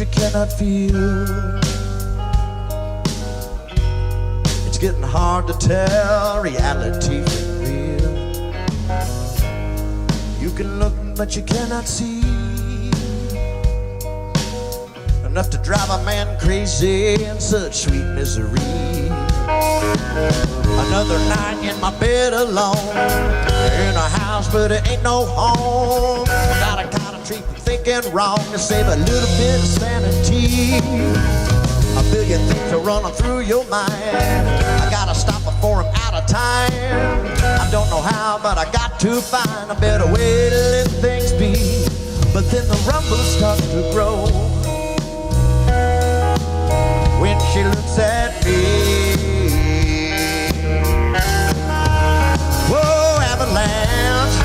you cannot feel. It's getting hard to tell reality from real. You can look but you cannot see. Enough to drive a man crazy in such sweet misery. Another night in my bed alone, in a house but it ain't no home. Gotta concentrate from thinking wrong to save a little bit of sanity. A billion things are running through your mind. I gotta stop before I'm out of time. I don't know how, but I got to find a better way to let things be. But then the rumble starts to grow when she looks at me. Whoa, avalanche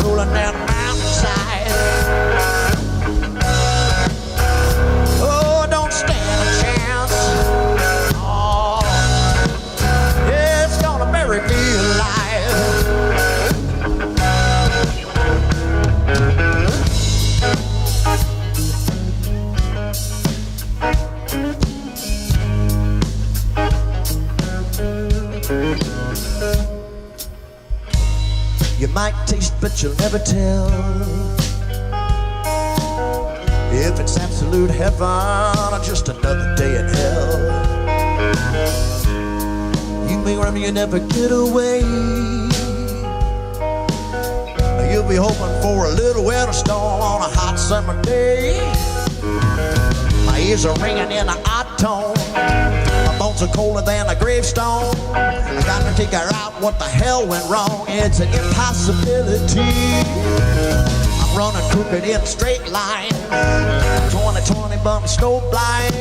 rolling down the mountainside. Oh, don't stand a chance. Oh, it's gonna bury me alive. You might taste, but you'll never tell if it's absolute heaven or just another day in hell. You may run, you never get away. You'll be hoping for a little winter storm on a hot summer day. My ears are ringing in an odd tone. My bones are colder than a gravestone. I gotta figure out what the hell went wrong. It's an impossibility. I'm running crooked in a straight line. 2020 bum snow blind.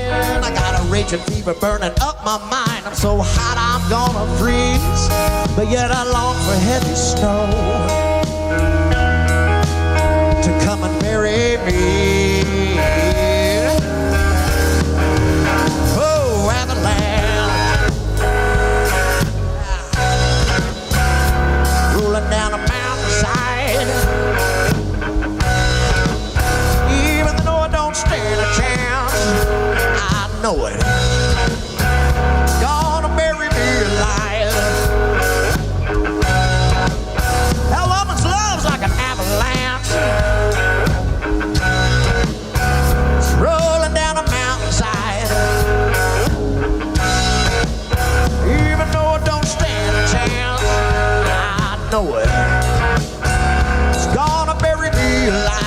I got a raging fever burning up my mind. I'm so hot I'm gonna freeze, but yet I long for heavy snow to come and bury me. Down a mountainside, even though I don't stand a chance, I know it. It's gonna bury me alive. That woman's love's like an avalanche. It's rolling down a mountainside, even though I don't stand a chance, I know it. It's gonna bury me alive.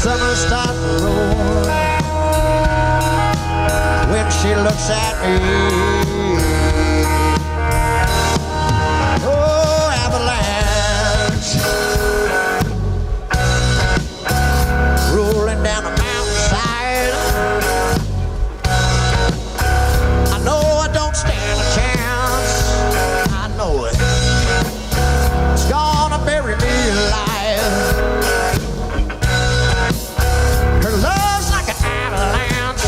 Summer starts to roar when she looks at me. Oh, avalanche rolling down a mountainside. I know I don't stand a chance. I know it. It's gonna bury me alive. Her love's like an avalanche.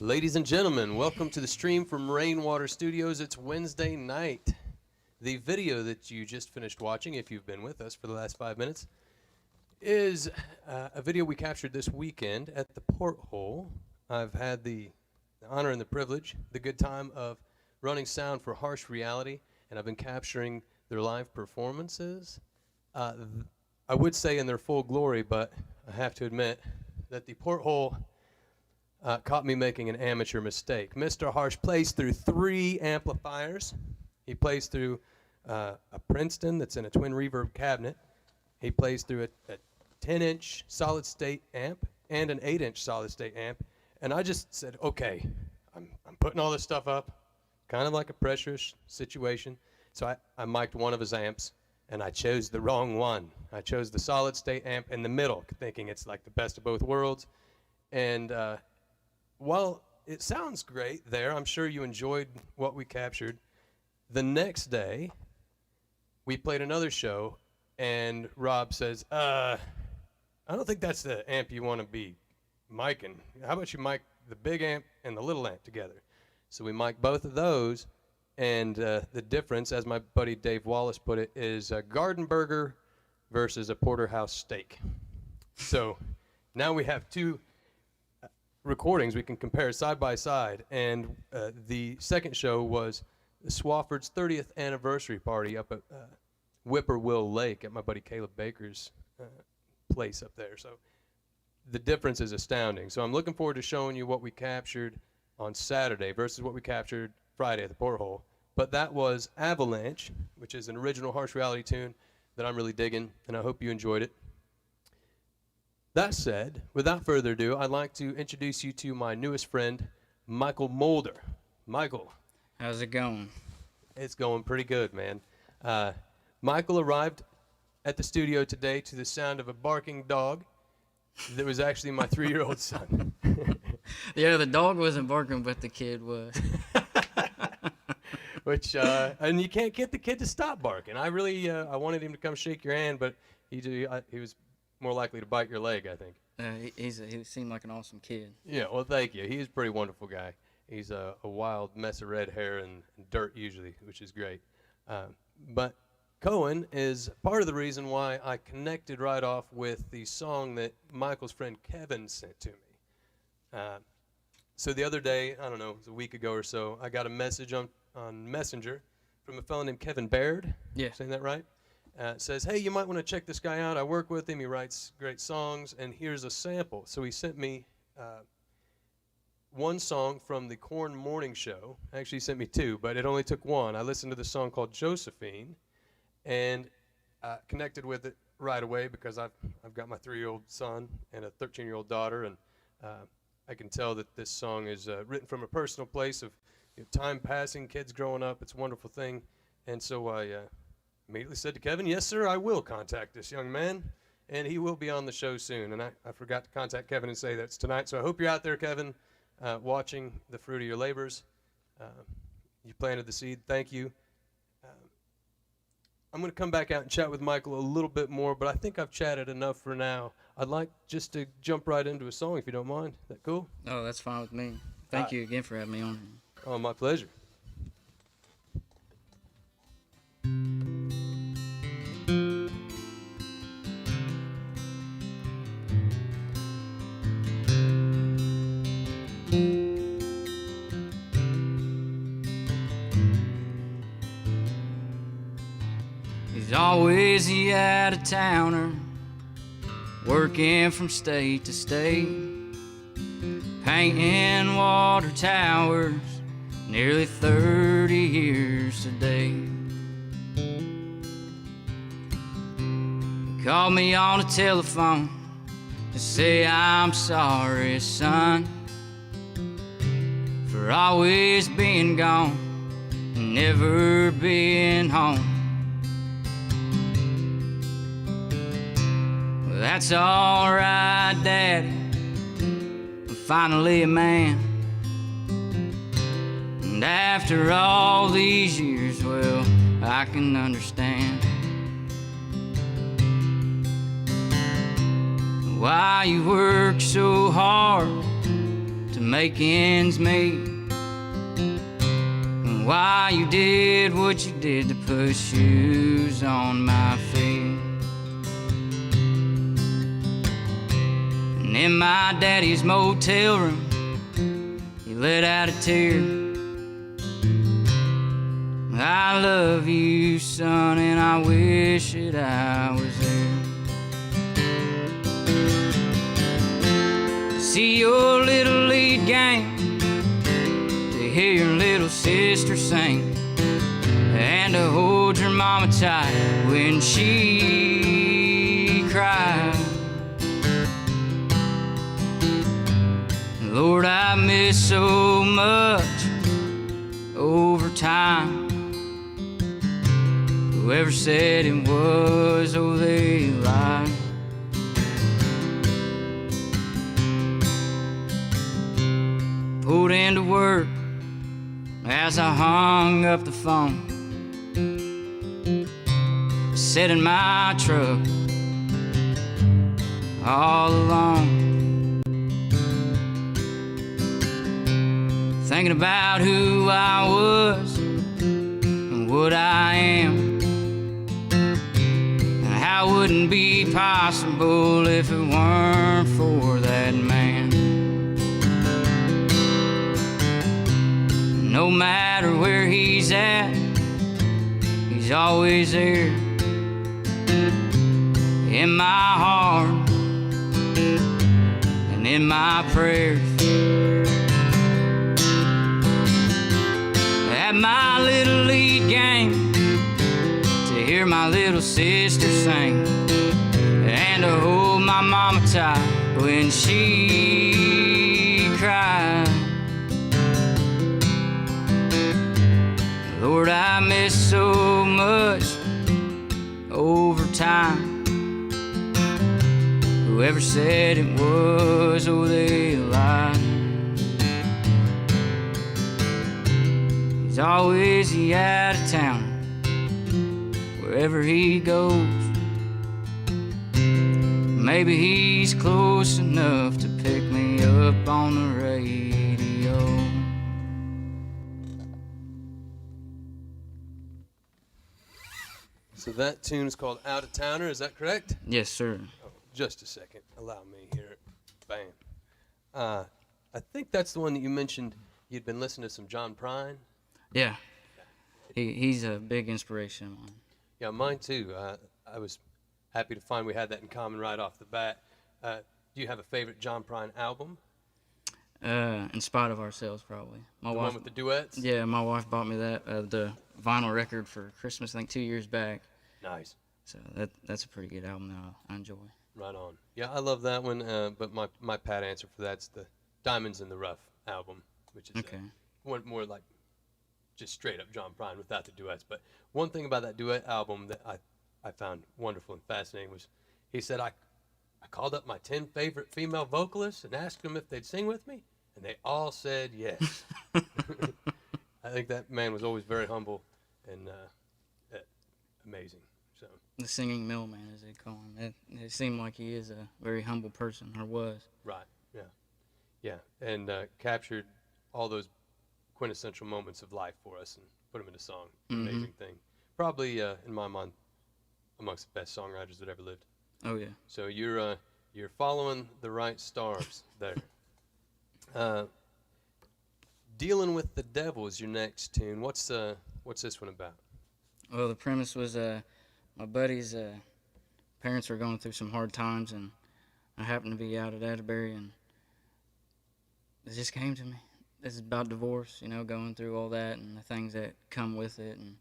Ladies and gentlemen, welcome to the stream from Rainwater Studios. It's Wednesday night. The video that you just finished watching, if you've been with us for the last 5 minutes, is a video we captured this weekend at the Porthole. I've had the honor and the privilege, the good time of running sound for Harsh Reality, and I've been capturing their live performances. I would say in their full glory, but I have to admit that the Porthole caught me making an amateur mistake. Mr. Harsh plays through 3 amplifiers. He plays through a Princeton that's in a twin reverb cabinet. He plays through a 10-inch solid-state amp and an 8-inch solid-state amp. And I just said, okay, I'm putting all this stuff up, kind of like a pressure-ish situation. So I mic'd one of his amps, and I chose the wrong one. I chose the solid-state amp in the middle, thinking it's like the best of both worlds. And while it sounds great there, I'm sure you enjoyed what we captured. The next day, we played another show, and Rob says, I don't think that's the amp you want to be micing. How about you mic the big amp and the little amp together? So we mic'd both of those, and the difference, as my buddy Dave Wallace put it, is a garden burger versus a porterhouse steak. So now we have 2 recordings we can compare side by side, and the second show was Swafford's 30th anniversary party up at Whippoorwill Lake at my buddy Caleb Baker's place up there. So the difference is astounding. So I'm looking forward to showing you what we captured on Saturday versus what we captured Friday at the Porthole. But that was Avalanche, which is an original Harsh Reality tune that I'm really digging, and I hope you enjoyed it. That said, without further ado, I'd like to introduce you to my newest friend, Michael Moulder. Michael. How's it going? It's going pretty good, man. Michael arrived at the studio today to the sound of a barking dog that was actually my 3-year-old son. Yeah, the dog wasn't barking, but the kid was. Which, and you can't get the kid to stop barking. I really, I wanted him to come shake your hand, but he was more likely to bite your leg, I think. He seemed like an awesome kid. Yeah, well, thank you. He's a pretty wonderful guy. He's a wild mess of red hair and dirt usually, which is great. But Cohen is part of the reason why I connected right off with the song that Michael's friend Kevin sent to me. So the other day, I don't know, it was a week ago or so, I got a message on Messenger from a fellow named Kevin Baird. Yeah. Saying that right? Says, hey, you might want to check this guy out. I work with him. He writes great songs, and here's a sample. So he sent me one song from the Korn Morning Show. Actually, he sent me 2, but it only took one. I listened to the song called Josephine, and connected with it right away because I've got my 3-year-old son and a 13-year-old daughter, and I can tell that this song is written from a personal place of time passing, kids growing up. It's a wonderful thing, and so I immediately said to Kevin, yes, sir, I will contact this young man, and he will be on the show soon. And I forgot to contact Kevin and say that's tonight. So I hope you're out there, Kevin, watching the fruit of your labors. You planted the seed. Thank you. I'm going to come back out and chat with Michael a little bit more, but I think I've chatted enough for now. I'd like just to jump right into a song, if you don't mind. Is that cool? Oh, that's fine with me. Thank you again for having me on. Oh, my pleasure. He's always the out-of-towner, working from state to state, painting water towers, nearly 30 years today. He called me on the telephone to say I'm sorry, son, for always being gone and never being home. Well, that's all right, Daddy, I'm finally a man. And after all these years, well, I can understand why you work so hard to make ends meet. And why you did what you did to put shoes on my feet. And in my daddy's motel room, he let out a tear. I love you, son, and I wish that I was there. See your little league game, to hear your little sister sing, and to hold your mama tight when she cried. Lord, I miss so much overtime. Whoever said it was, oh, they lied. Pulled into work as I hung up the phone. Sat in my truck all alone, thinking about who I was and what I am. And how it wouldn't be possible if it weren't for that man. No matter where he's at, he's always there. In my heart and in my prayers. At my little league game, to hear my little sister sing, and to hold my mama tight when she cried. Lord, I miss so much overtime. Whoever said it was, oh, they lied. He's always the out-of-towner, wherever he goes. Maybe he's close enough to pick me up on the radio. So that tune is called Out of Towner, is that correct? Yes, sir. Oh, just a second. Allow me here. Bam. I think that's the one that you mentioned you'd been listening to some John Prine. Yeah. He's a big inspiration of mine. Yeah, mine too. I was happy to find we had that in common right off the bat. Do you have a favorite John Prine album? In Spite of Ourselves, probably. The one with the duets? Yeah, my wife bought me that, the vinyl record for Christmas, I think 2 years back. Nice. So that's a pretty good album that I enjoy. Right on. Yeah, I love that one, but my pat answer for that's the Diamonds in the Rough album, which is Okay. one more like just straight up John Prine without the duets. But one thing about that duet album that I found wonderful and fascinating was he said, I called up my 10 favorite female vocalists and asked them if they'd sing with me, and they all said yes. I think that man was always very humble and amazing. So The singing mailman, as they call him. It seemed like he is a very humble person, or was. right, yeah, and captured all those quintessential moments of life for us and put them into song. Mm-hmm. Amazing thing. Probably in my mind amongst the best songwriters that ever lived. Oh yeah. So you're following the right stars there. Dealing with the Devil is your next tune. What's this one about? Well, the premise was my buddy's parents were going through some hard times, and I happened to be out at Atterbury, and it just came to me. This is about divorce, going through all that and the things that come with it, and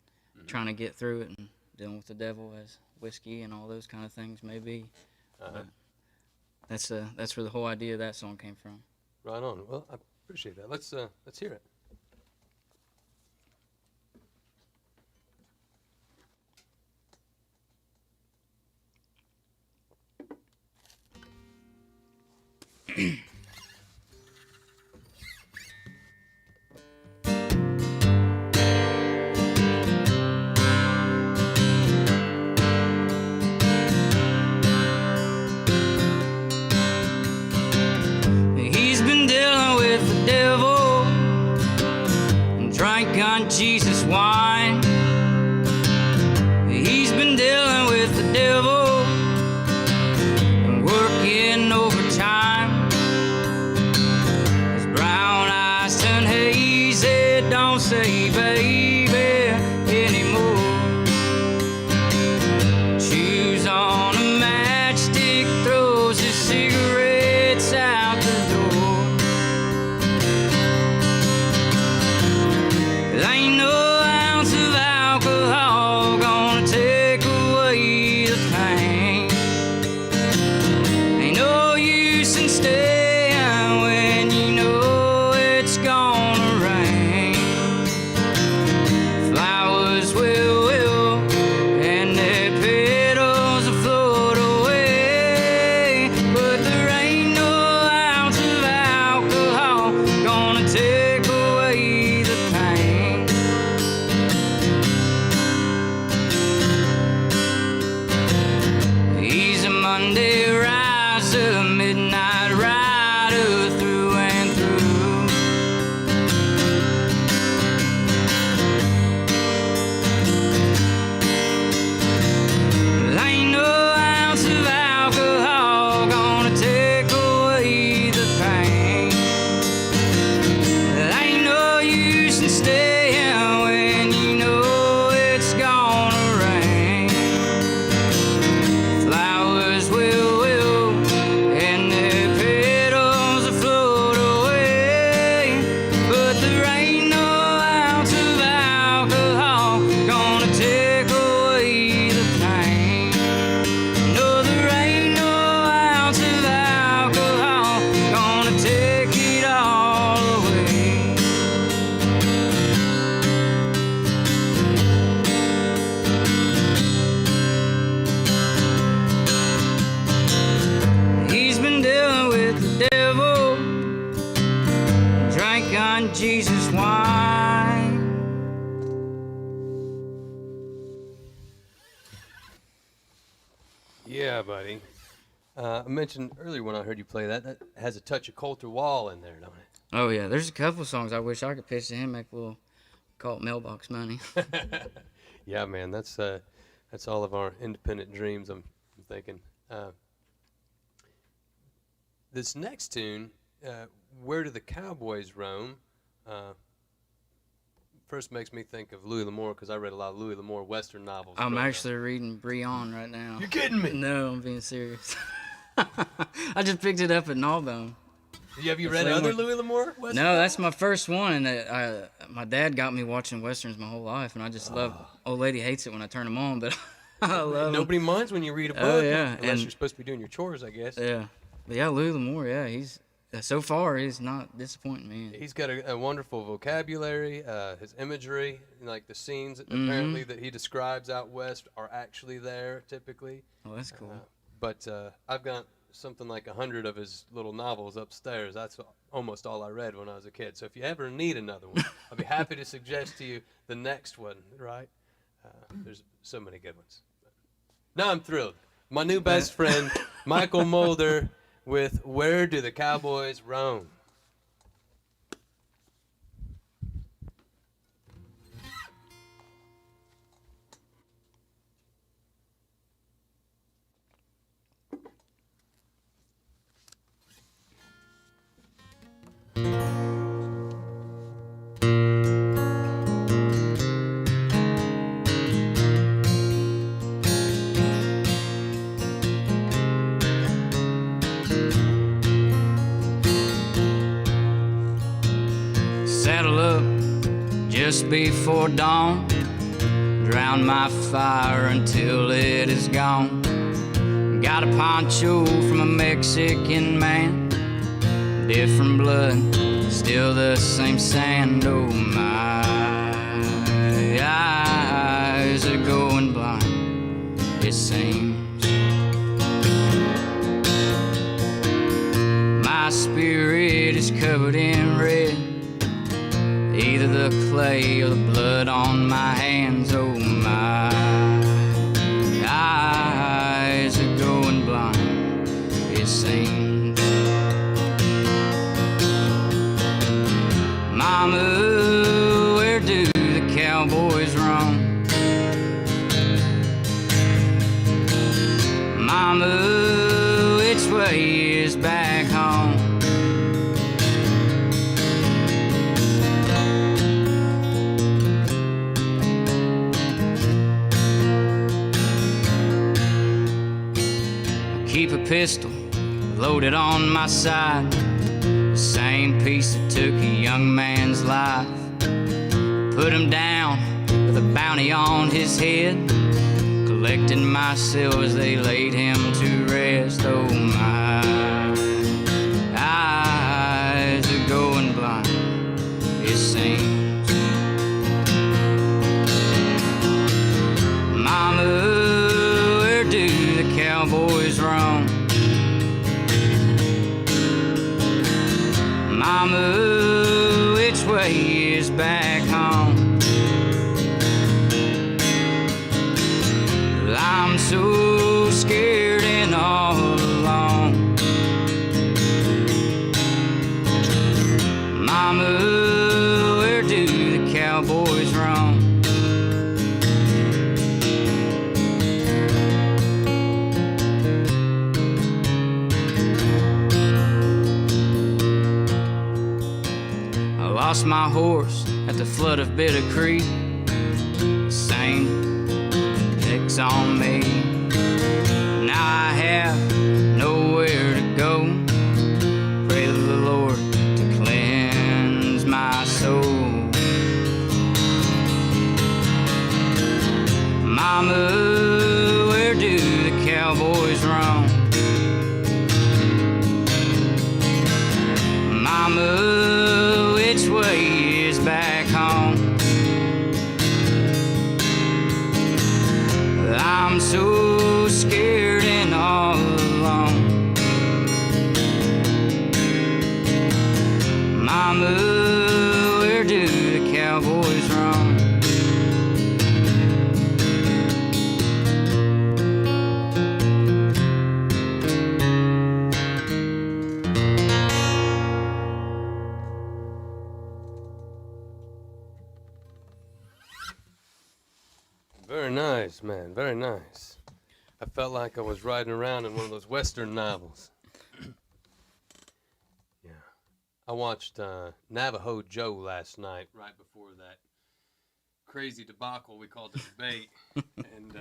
trying to get through it, and dealing with the devil as whiskey and all those kind of things may be. That's where the whole idea of that song came from. Right on. Well, I appreciate that. Let's hear it. He's been dealing with the Jesus wine. He's been dealing with the devil and working overtime. His brown eyes turn hazy, don't say baby anymore. Chews on a matchstick, throws his cigarettes out the door. There ain't no ounce of alcohol gonna take away the pain. Ain't no use in staying when you know it's gonna rain. Flowers will wilt and their petals will float away, but there ain't no ounce of alcohol gonna take away the pain. He's a Monday riser, midnight rider through and through. There ain't no ounce of alcohol gonna take away the pain. There ain't no use in staying when you know it's gonna rain. Flowers will wilt and their petals will float away, but there ain't no ounce of alcohol gonna take away the pain. No, there ain't no ounce of alcohol gonna take it all away. He's been dealing with the devil, drank on Jesus wine. Yeah, buddy. I mentioned earlier when I heard you play that has a touch of Coulter Wall in there, don't it? Oh yeah, there's a couple songs I wish I could pitch to him, make a little call it mailbox money. Yeah, man, that's all of our independent dreams. I'm thinking. This next tune, "Where Do the Cowboys Roam," first makes me think of Louis L'Amour because I read a lot of Louis L'Amour Western novels. I'm growing up. actually reading Brion right now. You're kidding me? No, I'm being serious. I just picked it up at Gnawbone. Have you read other Louis L'Amour Western? No, that's my first one. And my dad got me watching Westerns my whole life, and I just love Old Lady Hates It when I turn them on, but I love 'em. Nobody minds when you read a book. Oh, yeah, Unless and- you're supposed to be doing your chores, I guess. Yeah. But yeah, Louis L'Amour, yeah, he's so far he's not disappointing me. He's got a wonderful vocabulary. His imagery, like the scenes apparently that he describes out west, are actually there typically. Oh, that's cool. But I've got something like 100 of his little novels upstairs. That's almost all I read when I was a kid. So if you ever need another one, I'll be happy to suggest to you the next one. Right? There's so many good ones. Now I'm thrilled. My new best friend, Michael Moulder, with "Where Do the Cowboys Roam?" Saddle up just before dawn, drown my fire until it is gone. Got a poncho from a Mexican man, different blood, still the same sand. Oh, my eyes are going blind, it seems. My spirit is covered in red, either the clay or the blood on my hands. Oh, my eyes are going blind, it seems. Mama, where do the Mama, which way is back home? Keep a pistol loaded on my side, the same piece that took a young man's life. Put him down with a bounty on his head, collected my seal as they laid him to rest. Oh, my eyes are going blind, it seems. Mama, where do the cowboys roam? Mama, which way is back home? Well, I'm so scared and all alone. Mama, where do the cowboys roam? Lost my horse at the flood of Bitter Creek. Same effects on me. Now I have nowhere to go. Pray to the Lord to cleanse my soul. Mama, where do the cowboys roam? Mama, which way is back home? I'm so scared and all alone. Mama, where do the cowboys roam? Very nice, man. Very nice. I felt like I was riding around in one of those Western novels. Yeah. I watched Navajo Joe last night, right before that crazy debacle we called the debate. And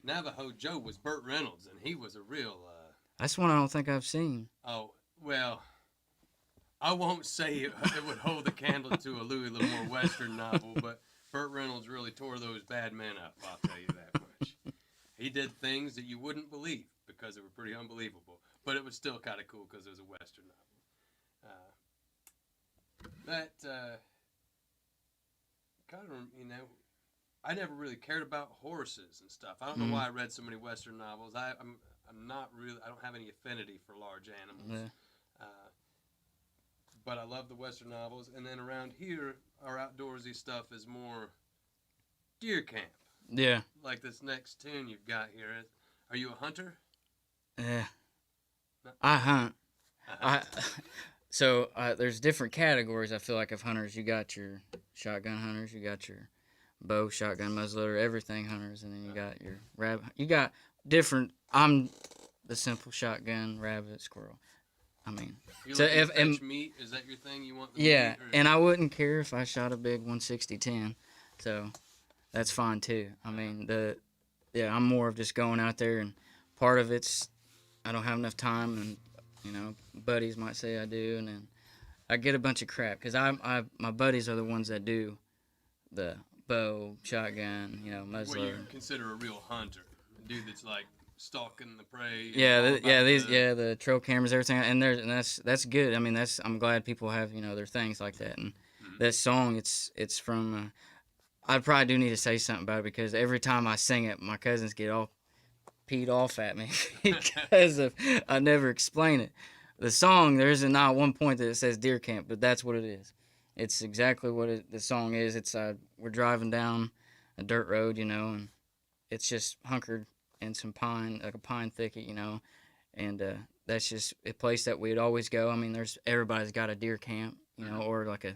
Navajo Joe was Burt Reynolds, and he was a real... That's one I don't think I've seen. Oh, well, I won't say it would hold the candle to a Louis L'Amour Western novel, but Burt Reynolds really tore those bad men up, I'll tell you that much. He did things that you wouldn't believe because they were pretty unbelievable, but it was still kind of cool because it was a Western novel. Kind of, I never really cared about horses and stuff. I don't know why I read so many Western novels. I'm not really, I don't have any affinity for large animals. Yeah. But I love the Western novels. And then around here, our outdoorsy stuff is more deer camp. Yeah. Like this next tune you've got here. Are you a hunter? Yeah. I hunt. So there's different categories, I feel like, of hunters. You got your shotgun hunters, you got your bow, shotgun, muzzleloader, everything hunters, and then you got your rabbit. You got different. I'm the simple shotgun, rabbit, squirrel. I mean, You so if fetch meat, is that your thing? You want the yeah, meat, or? and I wouldn't care if I shot a big 160-10, so that's fine too. I mean, I'm more of just going out there, and part of it's I don't have enough time, and buddies might say I do, and then I get a bunch of crap because my buddies are the ones that do the bow, shotgun, muzzleloader. What you consider a real hunter, a dude that's like stalking the prey. The trail cameras, everything, and that's good. I mean, I'm glad people have their things like that. And that song, it's from. I probably do need to say something about it because every time I sing it, my cousins get all peed off at me because I never explain it. The song, there isn't not one point that it says deer camp, but that's what it is. It's exactly what the song is. It's we're driving down a dirt road, and it's just hunkered in some pine, like a pine thicket, and that's just a place that we'd always go. I mean, everybody's got a deer camp, or like a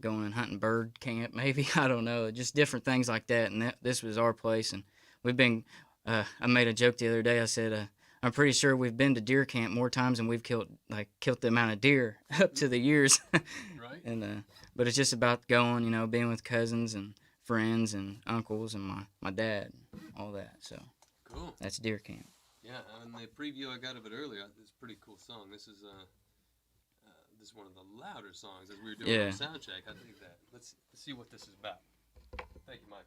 going and hunting bird camp, maybe. I don't know, just different things like that. And this was our place, and we've been. I made a joke the other day. I said, I'm pretty sure we've been to deer camp more times than we've killed the amount of deer up to the years. Right. And but it's just about going, being with cousins and friends and uncles and my dad, all that. So Cool. that's deer camp. Yeah, and the preview I got of it earlier, it's a pretty cool song. This is one of the louder songs as we were doing our sound check. I think that. Let's see what this is about. Thank you, Michael.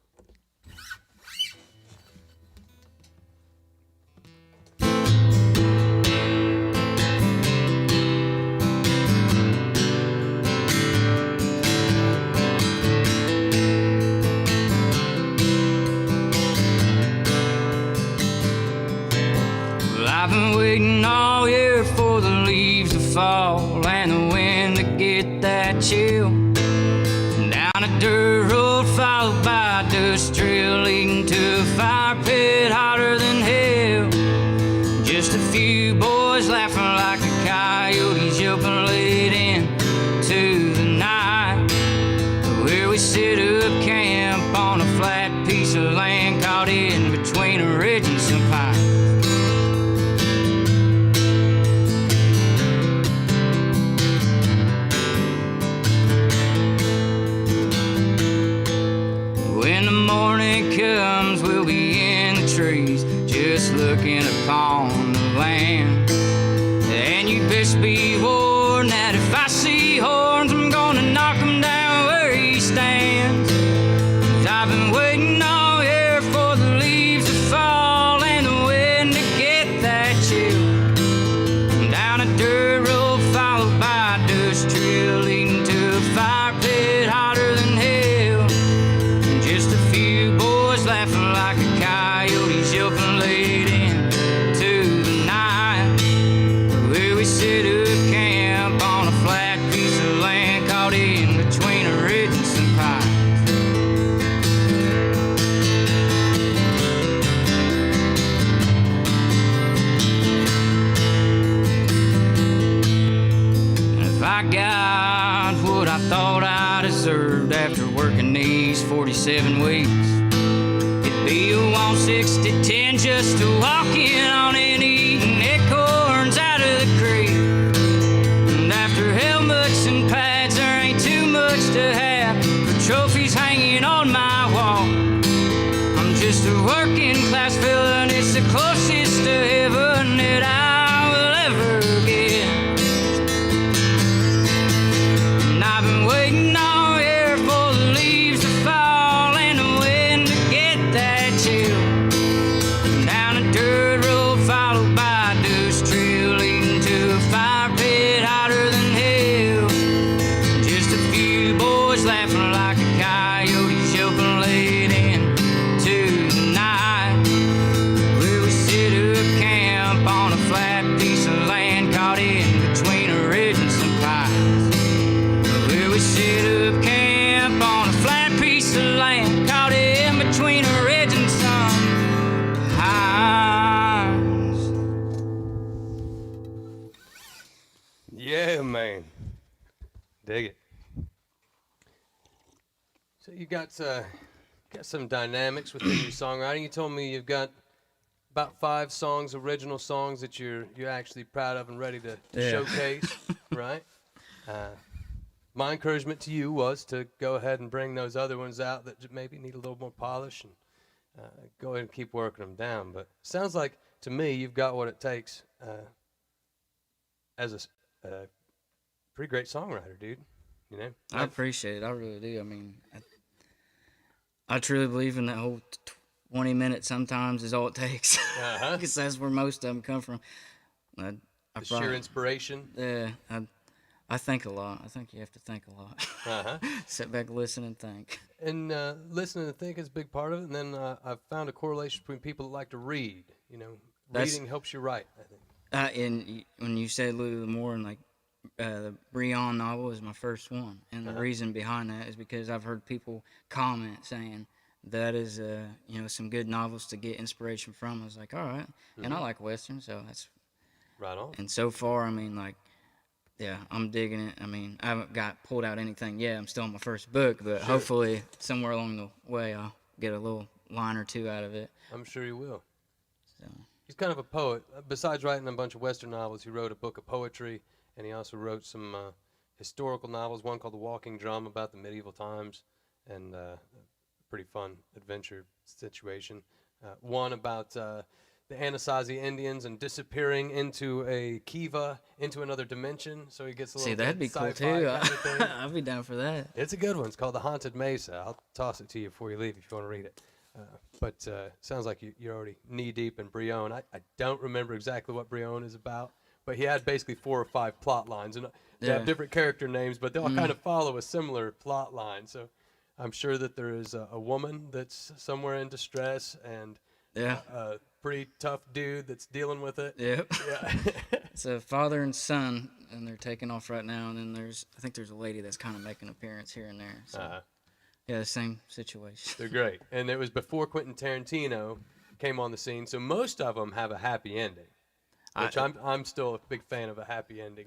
I've been waiting all year for the leaves to fall and the wind to get that chill. Down a dirt road followed by a dust trail leading to a fire pit hotter than hell. Just a few boys laughing like a coyotes yelping late into the night. Where we set up camp on a flat piece of land caught in between a ridge and some pines. When the morning comes, we'll be in the trees, just looking upon the land. And you best be warned that if I see horns, I'm gonna knock 'em down where he stands. 'Cause I've been waiting all year for the leaves to fall and the wind to get that chill. Down a dirt road followed by a dust trail leading to a fire pit hotter than hell. Just a few boys laughing like a coyotes yelping late into the night. Where we set up camp on a flat piece of land caught in between a ridge and some pines. And if I got what I thought I deserved after working these 47 weeks, it'd be a 160-10 just to walk in on and eating acorns out of the creek. And after helmets and pads, there ain't too much to have for trophies hanging on my wall. I'm just a working class fella, and it's the closest to heaven that I will ever get. And I've been waiting all year for the leaves to fall and the wind to get that chill. Down a dirt road followed by a dust trail leading to a fire pit hotter than hell. Just a few boys laughing like a coyotes yelping late into the night. Where we set up camp on a flat piece of land caught in between a ridge and some pines. Where we set up camp on a flat piece of land caught in between a ridge and some pines. Yeah, man. Dig it. So you got some dynamics within your songwriting. You told me you've got about 5 songs, original songs that you're actually proud of and ready to showcase, right? My encouragement to you was to go ahead and bring those other ones out that maybe need a little more polish and go ahead and keep working them down. But it sounds like to me you've got what it takes as a pretty great songwriter, dude. You know, I appreciate it. I really do. I mean, I truly believe in that whole 20 minutes sometimes is all it takes. Because that's where most of them come from. The sheer inspiration. Yeah, I think a lot. I think you have to think a lot. Sit back, listen, and think. And listening and think is a big part of it. And then I've found a correlation between people that like to read. You know, reading helps you write, I think. And when you said Lou Moore and like the Breon novel is my first one, and the reason behind that is because I've heard people comment saying that is some good novels to get inspiration from. I was like, all right, and I like westerns, so that's right on. And so far, I mean, like, yeah, I'm digging it. I mean, I haven't got pulled out anything yet. I'm still on my first book, but hopefully somewhere along the way I'll get a little line or two out of it. I'm sure you will. So. He's kind of a poet. Besides writing a bunch of Western novels, he wrote a book of poetry, and he also wrote some historical novels, one called The Walking Drum about the medieval times, and a pretty fun adventure situation. One about the Anasazi Indians and disappearing into a kiva, into another dimension, so he gets a little that'd be cool sci-fi too. kind of thing. I'd be down for that. It's a good one. It's called The Haunted Mesa. I'll toss it to you before you leave if you want to read it. But sounds like you're already knee-deep in Brion. I don't remember exactly what Brion is about, but he had basically 4 or 5 plot lines. And they have different character names, but they all kind of follow a similar plot line. So I'm sure that there is a woman that's somewhere in distress and a pretty tough dude that's dealing with it. Yep. Yeah. It's a father and son, and they're taking off right now. And then I think there's a lady that's kind of making an appearance here and there. So. Yeah, the same situation. They're great. And it was before Quentin Tarantino came on the scene, so most of them have a happy ending, which I'm still a big fan of a happy ending.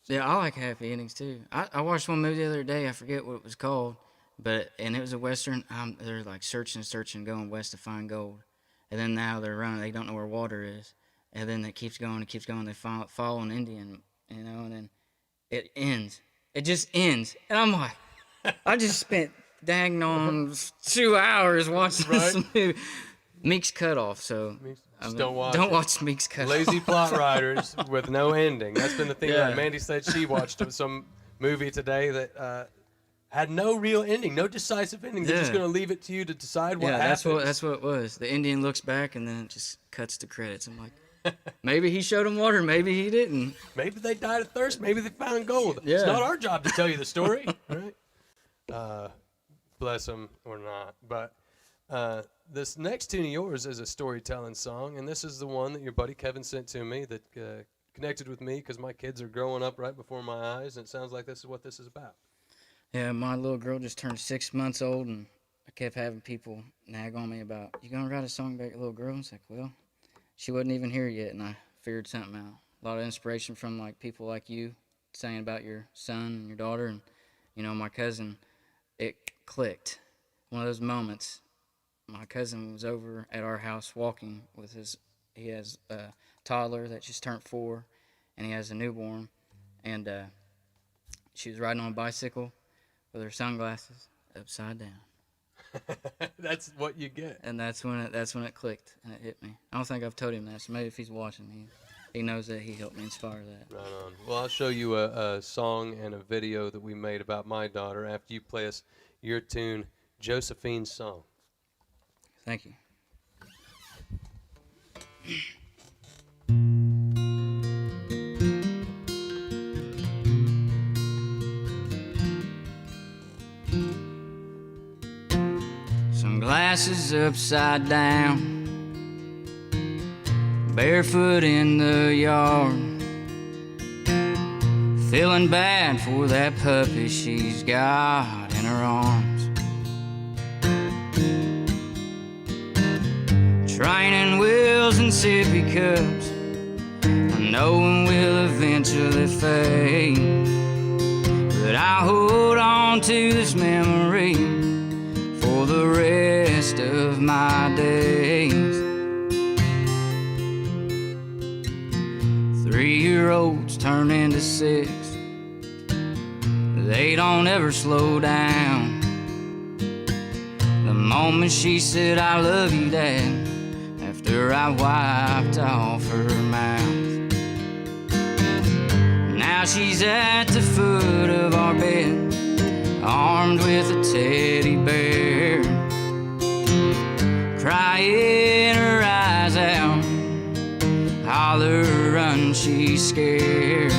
Yeah, I like happy endings too. I watched one movie the other day. I forget what it was called, and it was a Western. They're like searching, going west to find gold. And then now they're running. They don't know where water is. And then it keeps going. They follow an Indian, and then it ends. It just ends. And I'm like... I just spent dang on 2 hours watching this movie. Meek's Cutoff, so don't watch Meek's Cutoff. Lazy plot writers with no ending. That's been the thing. Yeah. Mandy said she watched some movie today that had no real ending, no decisive ending. They're just going to leave it to you to decide what happens. Yeah, that's what it was. The Indian looks back and then it just cuts to credits. I'm like, maybe he showed him water, maybe he didn't. Maybe they died of thirst, maybe they found gold. Yeah. It's not our job to tell you the story, right? Bless them or not. But this next tune of yours is a storytelling song, and this is the one that your buddy Kevin sent to me that connected with me because my kids are growing up right before my eyes, and it sounds like this is what this is about. Yeah, my little girl just turned 6 months old, and I kept having people nag on me about, you gonna write a song about your little girl? I was like, well, she wasn't even here yet, and I figured something out. A lot of inspiration from like people like you saying about your son and your daughter, and my cousin. It clicked. One of those moments. My cousin was over at our house walking with he has a toddler that just turned 4, and he has a newborn, and she was riding on a bicycle with her sunglasses upside down. That's what you get. And that's when it clicked and it hit me. I don't think I've told him that, so maybe if he's watching, he knows that he helped me inspire that. Right on. Well, I'll show you a song and a video that we made about my daughter after you play us your tune, Josephine's Song. Thank you. Some glasses upside down, barefoot in the yard, feeling bad for that puppy she's got in her arms. Training wheels and sippy cups, knowing we'll eventually fade, but I hold on to this memory for the rest of my days. 3-year-olds turn into 6. They don't ever slow down. The moment she said, I love you, Dad, after I wiped off her mouth. Now she's at the foot of our bed, armed with a teddy bear, crying her eyes out, holler, run, she's scared.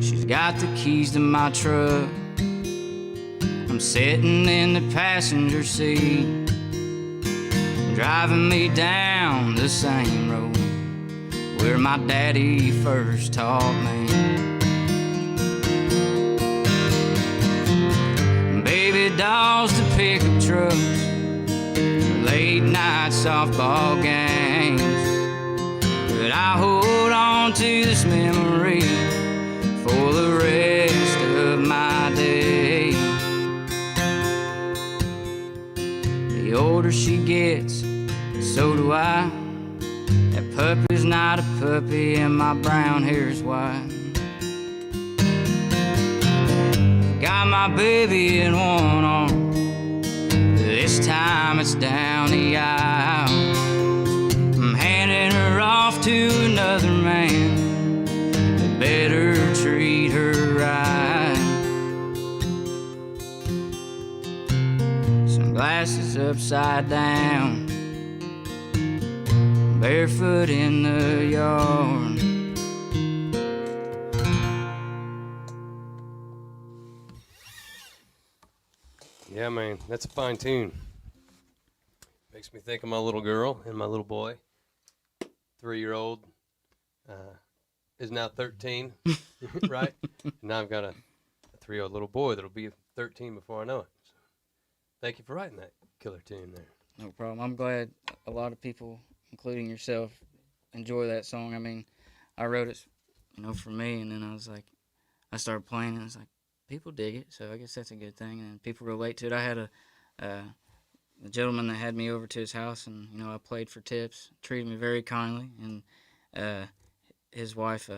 She's got the keys to my truck, I'm sitting in the passenger seat, driving me down the same road where my daddy first taught me. Baby dolls to pickup trucks, late night softball games, but I hold on to this memory for the rest of my days. The older she gets, so do I. That puppy's not a puppy and my brown hair's white. Got my baby in one arm, this time it's down the aisle. I'm handing her off to another man that better treat her right. Sunglasses upside down, barefoot in the yard. Yeah, man, that's a fine tune. Makes me think of my little girl and my little boy. 3-year-old is now 13, right? Now I've got a 3-year-old little boy that'll be 13 before I know it. So, thank you for writing that killer tune there. No problem. I'm glad a lot of people, including yourself, enjoy that song. I mean, I wrote it, for me, and then I started playing, and I was like, people dig it, so I guess that's a good thing, and people relate to it. I had a gentleman that had me over to his house, and I played for tips, treated me very kindly, and his wife,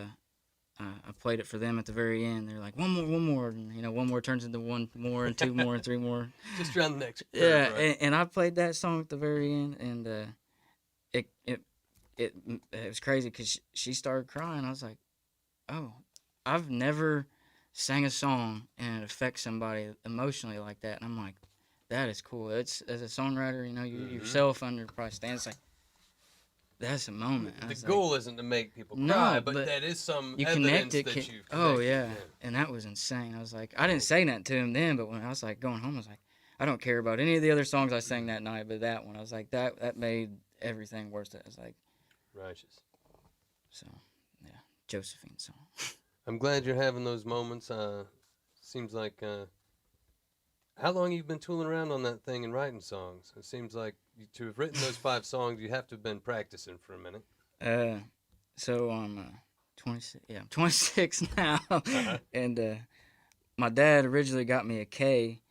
I played it for them at the very end. They're like, one more, and one more turns into one more, and two more, and three more. Just around the next. Yeah, right? and I played that song at the very end, and it was crazy because she started crying. I was like, oh, I've never sang a song and it affects somebody emotionally like that, and I'm like, that is cool. It's, as a songwriter, you yourself under probably stands like, that's a moment. The goal isn't to make people cry, but that is some evidence that you've connected. Oh yeah, and that was insane. I was like, I didn't say that to him then, but when I was like going home, I was like, I don't care about any of the other songs I sang that night, but that one, I was like, that made everything worth it. I was like, righteous. So, yeah, Josephine song. I'm glad you're having those moments. Seems like, how long have you been tooling around on that thing and writing songs? It seems like to have written those 5 songs, you have to have been practicing for a minute. So I'm 26. Yeah, I'm 26 now, Uh-huh. and my dad originally got me a K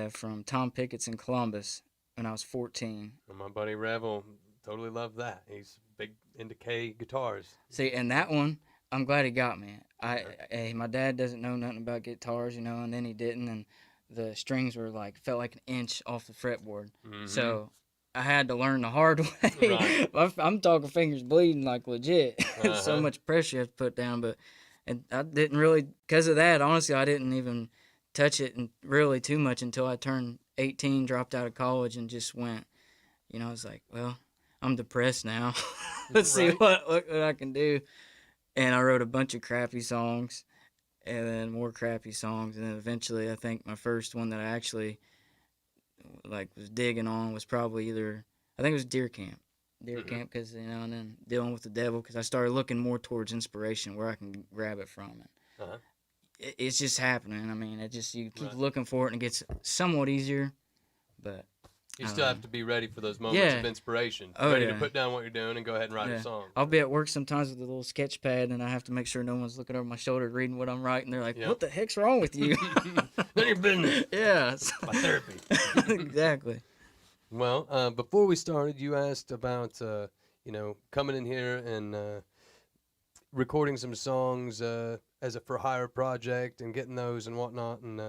from Tom Pickett's in Columbus when I was 14. And my buddy Revel totally loved that. He's big into K guitars. See, and that one, I'm glad he got me. My dad doesn't know nothing about guitars, and then he didn't, and the strings were felt like an inch off the fretboard. Mm-hmm. So I had to learn the hard way. Right. I'm talking fingers bleeding like legit. Uh-huh. So much pressure you have to put down, and I didn't really, because of that, honestly, I didn't even touch it and really too much until I turned 18, dropped out of college, and just went, I was like, well, I'm depressed now. Let's see what I can do. And I wrote a bunch of crappy songs, and then more crappy songs, and then eventually I think my first one that I actually was digging on was probably I think it was Deer Camp, because and then Dealing with the Devil, because I started looking more towards inspiration where I can grab it from, and it's just happening. I mean, you keep looking for it, and it gets somewhat easier, but. You still have to be ready for those moments of inspiration. Ready to put down what you're doing and go ahead and write a song. I'll be at work sometimes with a little sketch pad, and I have to make sure no one's looking over my shoulder reading what I'm writing. They're like, what the heck's wrong with you? None of your business. Yeah. My therapy. Exactly. Well, before we started, you asked about, coming in here and recording some songs as a for-hire project and getting those and whatnot. And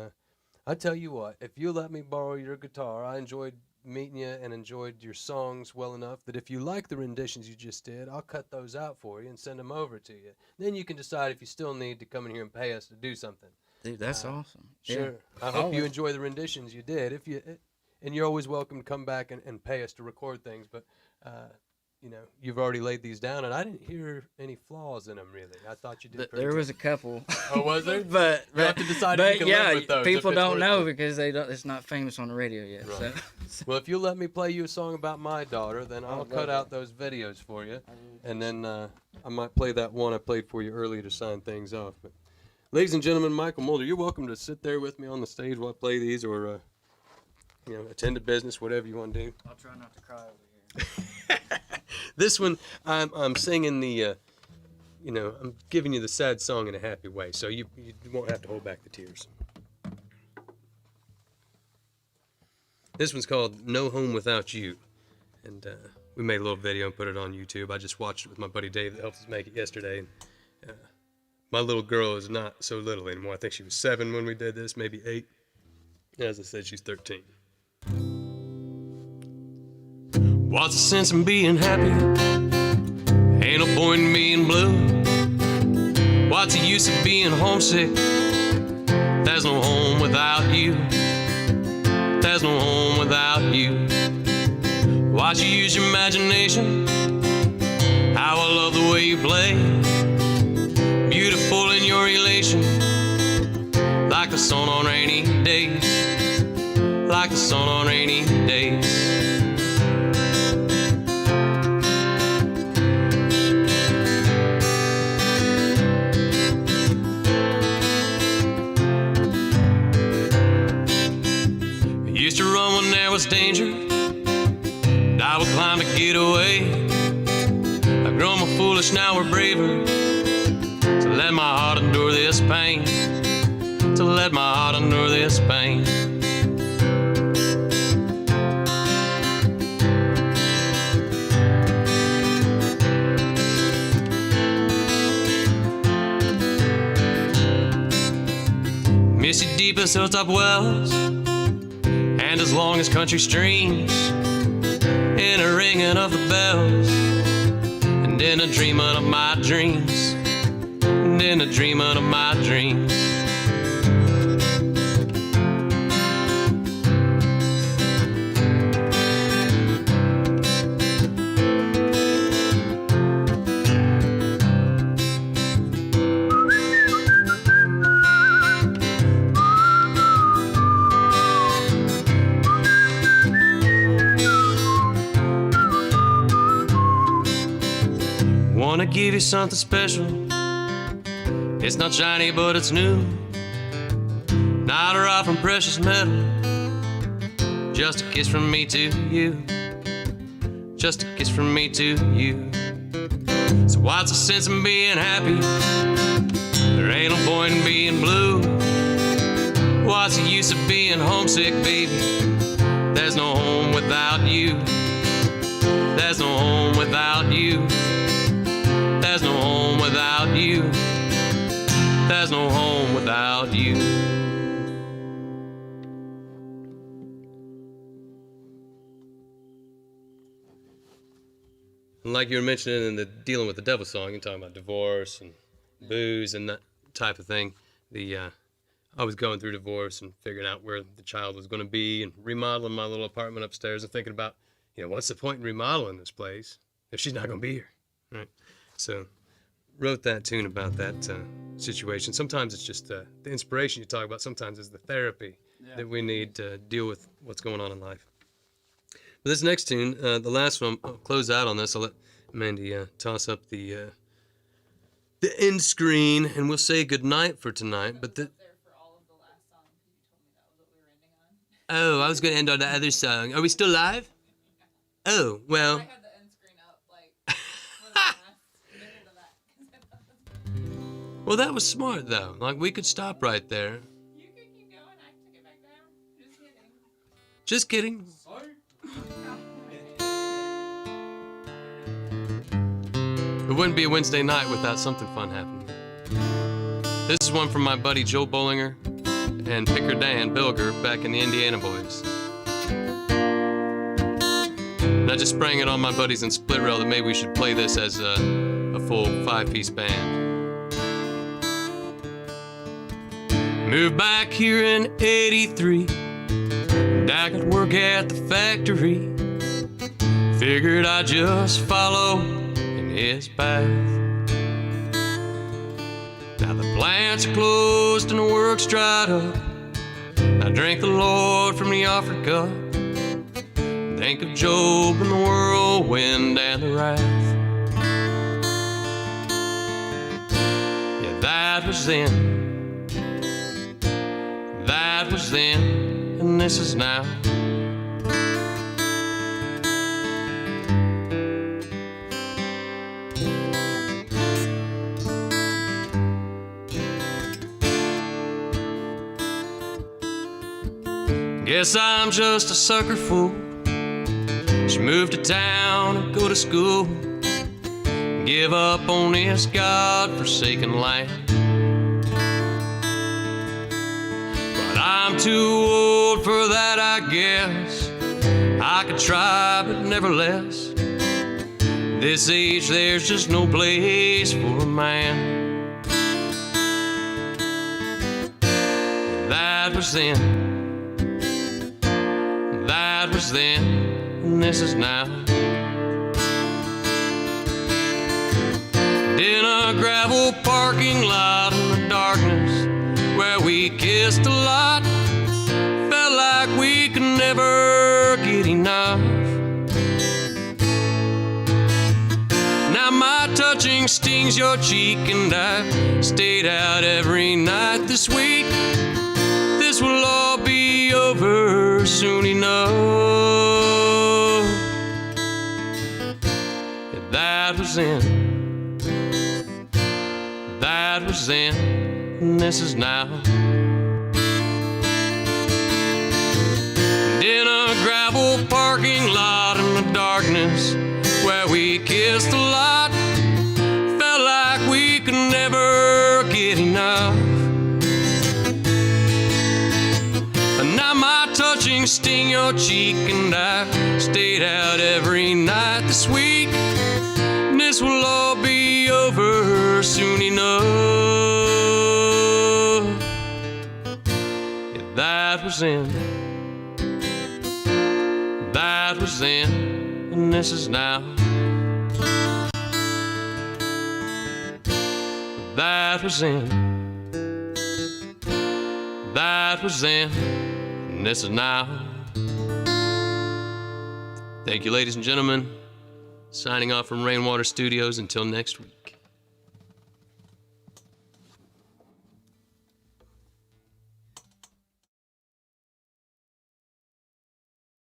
I tell you what, if you let me borrow your guitar, I enjoyed meeting you and enjoyed your songs well enough that if you like the renditions you just did, I'll cut those out for you and send them over to you. Then you can decide if you still need to come in here and pay us to do something. Dude, that's awesome. Sure. Yeah. I hope you enjoy the renditions you did. And you're always welcome to come back and pay us to record things, but you've already laid these down, and I didn't hear any flaws in them, really. I thought you did pretty There good. was a couple. Oh, was there? but you have to decide if you can live with those. People don't know because it's not famous on the radio yet. Right. So. Well, if you let me play you a song about my daughter, then I'll cut out those videos for you, and then I might play that one I played for you earlier to sign things off. But, ladies and gentlemen, Michael Moulder, you're welcome to sit there with me on the stage while I play these, or attend to business, whatever you want to do. I'll try not to cry over here. This one, I'm singing the, I'm giving you the sad song in a happy way, so you won't have to hold back the tears. This one's called No Home Without You. And we made a little video and put it on YouTube. I just watched it with my buddy Dave that helped us make it yesterday. And, my little girl is not so little anymore. I think she was 7 when we did this, maybe 8. As I said, she's 13. What's the sense in being happy? Ain't no point in being blue. What's the use of being homesick? There's no home without you. There's no home without you. Watch you use your imagination. How I love the way you play. Beautiful in your elation. Like the sun on rainy days. Like the sun on rainy days. Used to run when there was danger, and I would climb to get away. I've grown more foolish, now we're braver. To let my heart endure this pain. To let my heart endure this pain. Misty deep as hilltop wells, and as long as country streams, in a ringing of the bells, and in a dreaming of my dreams, and in a dreaming of my dreams. Wanna give you something special. It's not shiny, but it's new. Not a rod from precious metal. Just a kiss from me to you. Just a kiss from me to you. So what's the sense in being happy? There ain't no point in being blue. What's the use of being homesick, baby? There's no home without you. There's no home without you. There's no home without you. There's no home without you. And like you were mentioning in the Dealing with the Devil song, you're talking about divorce and booze and that type of thing. I was going through divorce and figuring out where the child was going to be and remodeling my little apartment upstairs and thinking about, what's the point in remodeling this place if she's not going to be here, right? So wrote that tune about that situation. Sometimes it's just the inspiration you talk about. Sometimes it's the therapy that we need to deal with what's going on in life. But this next tune, the last one, I'll close out on this. I'll let Mandy toss up the end screen, and we'll say goodnight for tonight. But the Oh, I was going to end on the other song. Are we still live? Oh, well. I had the end screen up, like, for the last minute of that. Well, that was smart, though. Like, we could stop right there. You could keep going. I can take it back down. Just kidding. Just kidding. It wouldn't be a Wednesday night without something fun happening. This is one from my buddy Joe Bollinger and Picker Dan Bilger back in the Indiana Boys. And I just sprang it on my buddies in Split Rail that maybe we should play this as a full 5-piece band. Moved back here in '83, and I could work at the factory. Figured I'd just follow in his path. Now the plants are closed and the work's dried up. I drink the Lord from the offered cup. Think of Job and the whirlwind and the wrath. Yeah, that was then. That was then, and this is now. Guess I'm just a sucker fool. She moved to town and go to school, give up on this God-forsaken land. But I'm too old for that, I guess. I could try, but nevertheless, this age there's just no place for a man. That was then, that was then, and this is now. In a gravel parking lot in the darkness, where we kissed a lot, felt like we could never get enough. Now my touching stings your cheek, and I've stayed out every night this week. This will all be over soon enough. That was then, that was then, and this is now. And in a gravel parking lot in the darkness, where we kissed a lot, felt like we could never get enough. And now my touching sting your cheek, and I've stayed out every night this week. And this will all be over soon enough. Yeah, that was then, that was then, and this is now. That was then, that was then, and this is now. Thank you, ladies and gentlemen. Signing off from Rainwater Studios until next week.